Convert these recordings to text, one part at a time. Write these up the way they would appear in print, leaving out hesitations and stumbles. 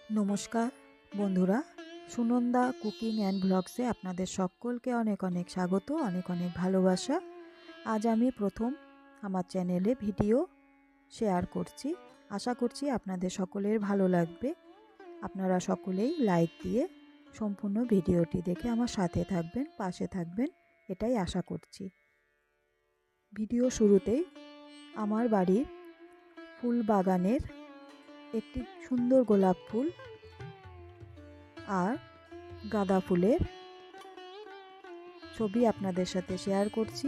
নমস্কার বন্ধুরা, Sunanda cooking and ব্লগসে আপনাদের সকলকে অনেক অনেক স্বাগত, অনেক অনেক ভালোবাসা। আজ আমি প্রথম আমার চ্যানেলে ভিডিও শেয়ার করছি। আশা করছি আপনাদের সকলের ভালো লাগবে। আপনারা সকলেই লাইক দিয়ে সম্পূর্ণ ভিডিওটি দেখে আমার সাথে থাকবেন, পাশে থাকবেন, এটাই আশা করছি। ভিডিও শুরুতেই আমার বাড়ির ফুল বাগানের একটি সুন্দর গোলাপ ফুল আর গাঁদা ফুলের ছবি আপনাদের সাথে শেয়ার করছি।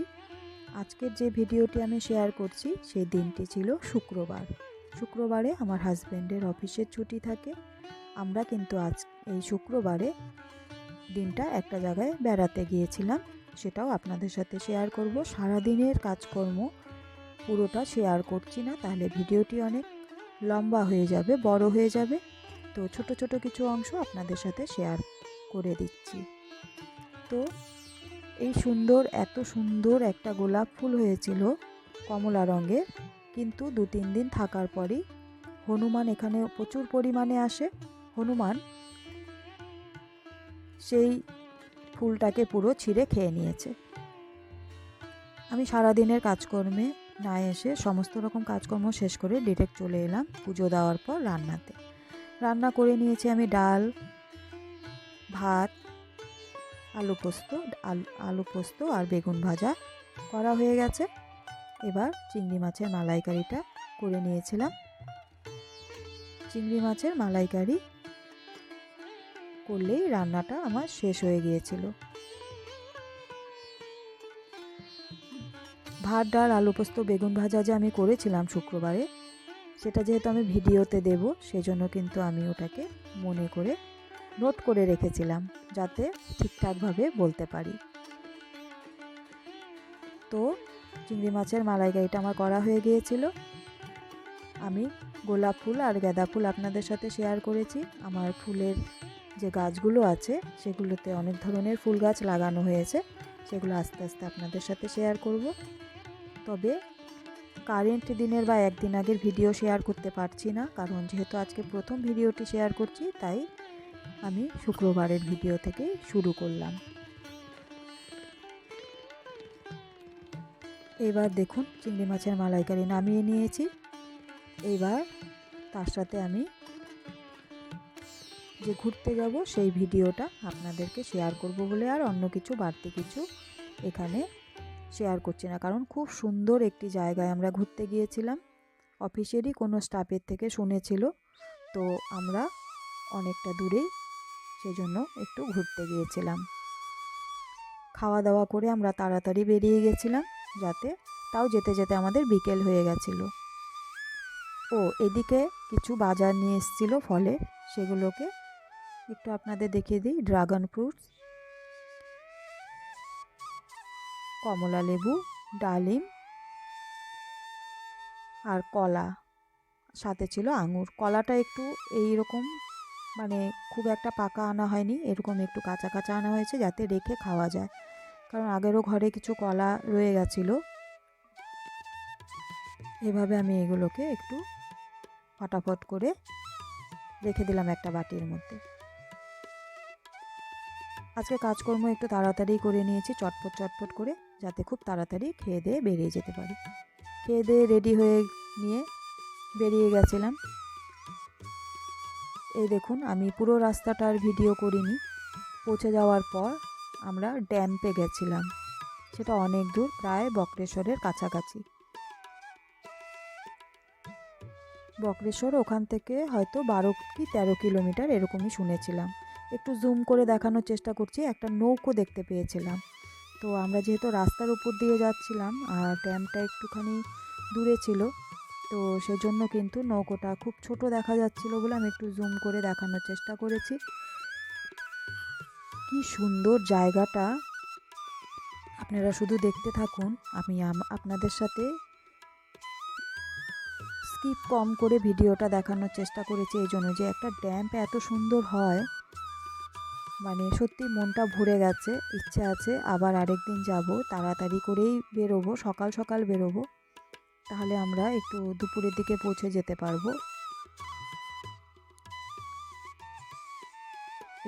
আজকের যে ভিডিওটি আমি শেয়ার করছি সেই দিনটি ছিল শুক্রবার। শুক্রবারে আমার হাজব্যান্ডের অফিসের ছুটি থাকে। আমরা কিন্তু আজ এই শুক্রবারে দিনটা একটা জায়গায় বেড়াতে গিয়েছিলাম, সেটাও আপনাদের সাথে শেয়ার করব। সারাদিনের কাজকর্ম পুরোটা শেয়ার করছি না, তাহলে ভিডিওটি অনেক লম্বা হয়ে যাবে, বড় হয়ে যাবে। তো ছোট ছোট কিছু অংশ আপনাদের সাথে শেয়ার করে দিচ্ছি। তো এই এত সুন্দর একটা গোলাপ ফুল হয়েছিল কমলা রঙের, কিন্তু 2-3 দিন থাকার পরই হনুমান এখানে প্রচুর পরিমাণে আসে। হনুমান সেই ফুলটাকে পুরো ছিঁড়ে খেয়ে নিয়েছে। আমি সারাদিনের কাজকর্মে না এসে সমস্ত রকম কাজকর্ম শেষ করে ডিরেক্ট চলে এলাম পুজো দেওয়ার পর রান্নাতে। রান্না করে নিয়েছি আমি ডাল, ভাত, আলু পোস্ত আর বেগুন ভাজা করা হয়ে গেছে। এবার চিংড়ি মাছের মালাইকারিটা করে নিয়েছিলাম। চিংড়ি মাছের মালাইকারি করলেই রান্নাটা আমার শেষ হয়ে গিয়েছিল। ভাত, ডাল, আলু পোস্ত, বেগুন ভাজা যে আমি করেছিলাম শুক্রবারে, সেটা যেহেতু আমি ভিডিওতে দেব, সেজন্য কিন্তু আমি ওটাকে মনে করে নোট করে রেখেছিলাম, যাতে ঠিকঠাকভাবে বলতে পারি। তো চিংড়ি মাছের মালাইকারিটা আমার করা হয়ে গিয়েছিল। আমি গোলাপ ফুল আর গাঁদা ফুল আপনাদের সাথে শেয়ার করেছি। আমার ফুলের যে গাছগুলো আছে সেগুলোতে অনেক ধরনের ফুল গাছ লাগানো হয়েছে, সেগুলো আস্তে আস্তে আপনাদের সাথে শেয়ার করব। তবে কারেন্ট দিনের বা একদিন আগের ভিডিও শেয়ার করতে পারছি না, কারণ যেহেতু আজকে প্রথম ভিডিওটি শেয়ার করছি, তাই আমি শুক্রবারের ভিডিও থেকে শুরু করলাম। এবার দেখুন চিংড়ি মাছের মালাইকারি নামিয়ে নিয়েছি। এবার তার সাথে আমি যে ঘুরতে যাব সেই ভিডিওটা আপনাদেরকে শেয়ার করব বলে আর অন্য কিছু বাড়তি কিছু এখানে শেয়ার করছি না, কারণ খুব সুন্দর একটি জায়গায় আমরা ঘুরতে গিয়েছিলাম। অফিসেরই কোনো স্টাফের থেকে শুনেছিল, তো আমরা অনেকটা দূরেই সেজন্য একটু ঘুরতে গিয়েছিলাম। খাওয়া দাওয়া করে আমরা তাড়াতাড়ি বেরিয়ে গেছিলাম, যাতে তাও যেতে যেতে আমাদের বিকেল হয়ে গেছিল। এদিকে কিছু বাজার নিয়ে এসেছিল ফলের, সেগুলোকে একটু আপনাদের দেখিয়ে দিই। ড্রাগন ফ্রুটস, কমলা লেবু, ডালিম আর কলা, সাথে ছিল আঙুর। কলাটা একটু এইরকম, মানে খুব একটা পাকা আনা হয়নি, এরকম একটু কাঁচা কাঁচা আনা হয়েছে, যাতে রেখে খাওয়া যায়, কারণ আগেরও ঘরে কিছু কলা রয়ে গেছিলো। এভাবে আমি এগুলোকে একটু ফটাফট করে রেখে দিলাম একটা বাটির মধ্যে। আজকে কাজকর্ম একটু তাড়াতাড়ি করে নিয়েছি, চটপট চটপট করে, যাতে খুব তাড়াতাড়ি খেয়ে দিয়ে বেরিয়ে যেতে পারি। খেয়ে দিয়ে রেডি হয়ে নিয়ে বেরিয়ে গেছিলাম। এই দেখুন, আমি পুরো রাস্তাটার ভিডিও করিনি। পৌঁছে যাওয়ার পর আমরা ড্যাম্পে গেছিলাম, সেটা অনেক দূর, প্রায় বক্রেশ্বরের কাছাকাছি। বক্রেশ্বর ওখান থেকে হয়তো 12 কি 13 কিলোমিটার এরকমই শুনেছিলাম। একটু জুম করে দেখানোর চেষ্টা করছি, একটা নৌকো দেখতে পেয়েছিলাম। তো আমরা যেহেতু রাস্তার উপর দিয়ে যাচ্ছিলাম আর ড্যামটা একটুখানি দূরে ছিল, তো সেজন্য কিন্তু নৌকোটা খুব ছোট দেখা যাচ্ছিল বলে আমি একটু জুম করে দেখানোর চেষ্টা করেছি। কি সুন্দর জায়গাটা, আপনারা শুধু দেখতে থাকুন। আমি আপনাদের সাথে স্কিপ কম করে ভিডিওটা দেখানোর চেষ্টা করেছি, এই জন্য যে একটা ড্যাম্প এত সুন্দর হয়, মানে সত্যি মনটা ভরে গেছে। ইচ্ছে আছে আবার আরেকদিন যাব, তাড়াতাড়ি করেই বেরোবো, সকাল সকাল বেরোবো, তাহলে আমরা একটু দুপুরের দিকে পৌঁছে যেতে পারবো।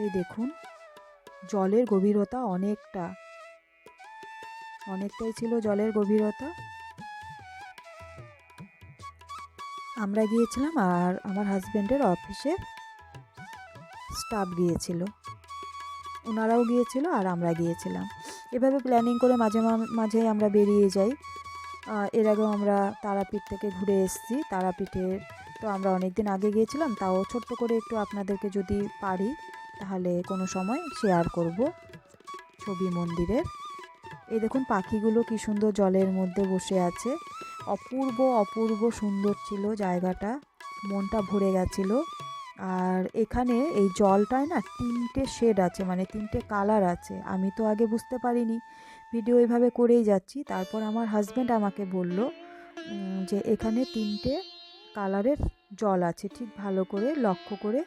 এই দেখুন জলের গভীরতা অনেকটাই ছিল জলের গভীরতা। আমরা গিয়েছিলাম আর আমার হাজব্যান্ডের অফিসের স্টাফ গিয়েছিল, ওনারাও গিয়েছিল আর আমরা গিয়েছিলাম। এভাবে প্ল্যানিং করে মাঝে মাঝেই আমরা বেরিয়ে যাই। এর আগেও আমরা তারাপীঠ থেকে ঘুরে এসেছি। তারাপীঠের তো আমরা অনেক দিন আগে গিয়েছিলাম, তাও ছোট্ট করে একটু আপনাদেরকে যদি পারি তাহলে কোনো সময় শেয়ার করব ছবি মন্দিরের। এই দেখুন পাখিগুলো কি সুন্দর জলের মধ্যে বসে আছে, অপূর্ব সুন্দর ছিল জায়গাটা, মনটা ভরে গেছিলো। আর এখানে এই জলটায় না 3টে শেড আছে, মানে 3টে কালার আছে। আমি তো আগে বুঝতে পারিনি, ভিডিও এইভাবে করেই যাচ্ছি। তারপর আমার হাজব্যান্ড আমাকে বলল যে এখানে 3টে কালারের জল আছে, ঠিক ভালো করে লক্ষ্য করে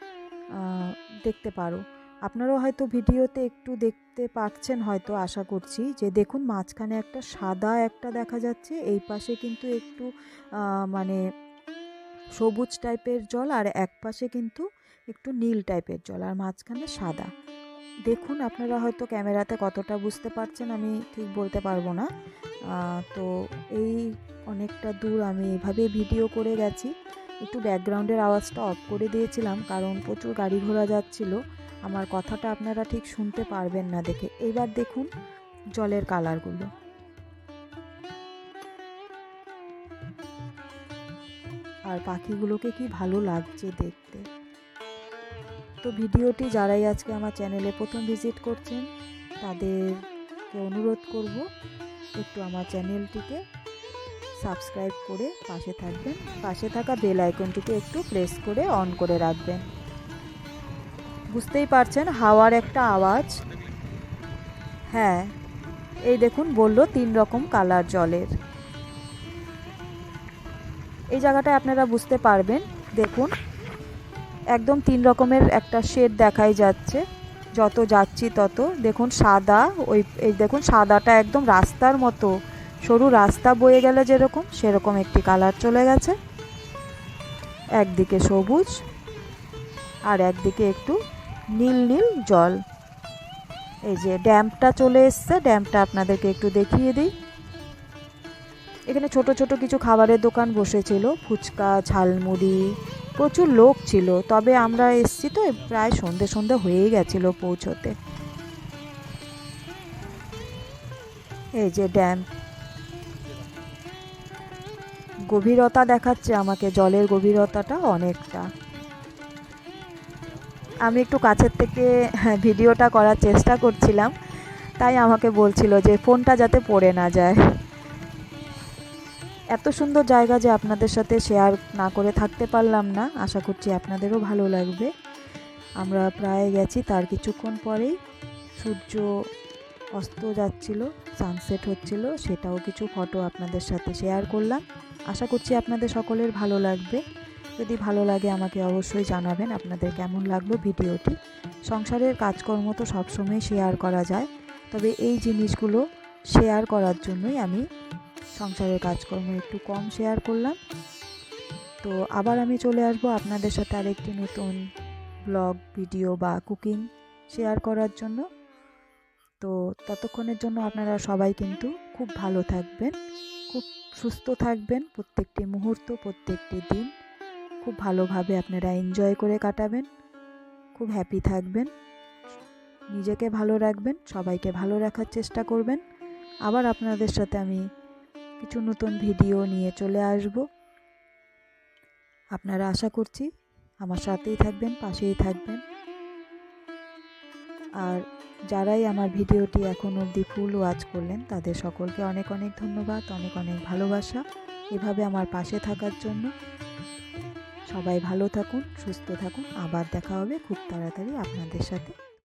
দেখতে পারো। আপনারাও হয়তো ভিডিওতে একটু দেখতে পাচ্ছেন হয়তো, আশা করছি। যে দেখুন মাঝখানে একটা সাদা একটা দেখা যাচ্ছে, এই পাশে কিন্তু একটু মানে সবুজ টাইপের জল, আর এক পাশে কিন্তু একটু নীল টাইপের জল, আর মাঝখানে সাদা। দেখুন আপনারা হয়তো ক্যামেরাতে কতটা বুঝতে পারছেন আমি ঠিক বলতে পারবো না। তো এই অনেকটা দূর আমি এভাবে ভিডিও করে গেছি। একটু ব্যাকগ্রাউন্ডের আওয়াজটা অফ করে দিয়েছিলাম, কারণ প্রচুর গাড়ি ঘোড়া যাচ্ছিল, আমার কথাটা আপনারা ঠিক শুনতে পারবেন না দেখে। এইবার দেখুন জলের কালারগুলো, আর পাখিগুলোকে কি ভালো লাগছে দেখতে। তো ভিডিওটি যারাই আজকে আমার চ্যানেলে প্রথম ভিজিট করছেন তাদেরকে অনুরোধ করব একটু আমার চ্যানেলটিকে সাবস্ক্রাইব করে পাশে থাকবেন, পাশে থাকা বেল আইকনটিকে একটু প্রেস করে অন করে রাখবেন। বুঝতেই পারছেন হাওয়ার একটা আওয়াজ। হ্যাঁ, এই দেখুন বলল 3 রকম কালার জলের। এই জায়গাটায় আপনারা বুঝতে পারবেন, দেখুন একদম 3 রকমের একটা শেড দেখাই যাচ্ছে। যত যাচ্ছি তত দেখুন সাদা, এই দেখুন সাদাটা একদম রাস্তার মতো, সরু রাস্তা বয়ে গেলে যেরকম সেরকম একটি কালার চলে গেছে। একদিকে সবুজ আর একদিকে একটু নীল নীল জল। এই যে ড্যামটা চলে এসছে, ড্যামটা আপনাদেরকে একটু দেখিয়ে দিই। এখানে ছোট ছোট কিছু খাবারের দোকান বসেছিল, ফুচকা, ঝালমুড়ি, প্রচুর লোক ছিল। তবে আমরা এসছি তো প্রায় সন্ধে হয়েই গেছিল পৌঁছতে। এই যে ড্যাম, গভীরতা দেখাচ্ছে আমাকে, জলের গভীরতাটা অনেকটা। আমি একটু কাছের থেকে ভিডিওটা করার চেষ্টা করছিলাম, তাই আমাকে বলছিল যে ফোনটা যাতে পড়ে না যায়। এত সুন্দর জায়গা যে আপনাদের সাথে শেয়ার না করে থাকতে পারলাম না। আশা করছি আপনাদেরও ভালো লাগবে। আমরা প্রায় গেছি, তার কিছুক্ষণ পরেই সূর্য অস্ত যাচ্ছিল, সানসেট হচ্ছিল, সেটাও কিছু ফটো আপনাদের সাথে শেয়ার করলাম। আশা করছি আপনাদের সকলের ভালো লাগবে। যদি ভালো লাগে আমাকে অবশ্যই জানাবেন আপনাদের কেমন লাগলো ভিডিওটি। সংসারের কাজকর্ম তো সবসময় শেয়ার করা যায়, তবে এই জিনিসগুলো শেয়ার করার জন্যই আমি সংসারের কাজকর্ম একটু কম শেয়ার করলাম। তো আবার আমি চলে আসবো আপনাদের সাথে আরেকটি নতুন ব্লগ ভিডিও বা কুকিং শেয়ার করার জন্য। তো ততক্ষণের জন্য আপনারা সবাই কিন্তু খুব ভালো থাকবেন, খুব সুস্থ থাকবেন। প্রত্যেকটি মুহূর্ত, প্রত্যেকটি দিন খুব ভালোভাবে আপনারা এনজয় করে কাটাবেন, খুব হ্যাপি থাকবেন, নিজেকে ভালো রাখবেন, সবাইকে ভালো রাখার চেষ্টা করবেন। আবার আপনাদের সাথে আমি কিছু নতুন ভিডিও নিয়ে চলে আসব। আপনারা আশা করছি আমার সাথেই থাকবেন, পাশেই থাকবেন। আর যারাই আমার ভিডিওটি এখন অবধি ফুল ওয়াচ করলেন তাদের সকলকে অনেক অনেক ধন্যবাদ, অনেক অনেক ভালোবাসা এভাবে আমার পাশে থাকার জন্য। সবাই ভালো থাকুন, সুস্থ থাকুন। আবার দেখা হবে খুব তাড়াতাড়ি আপনাদের সাথে।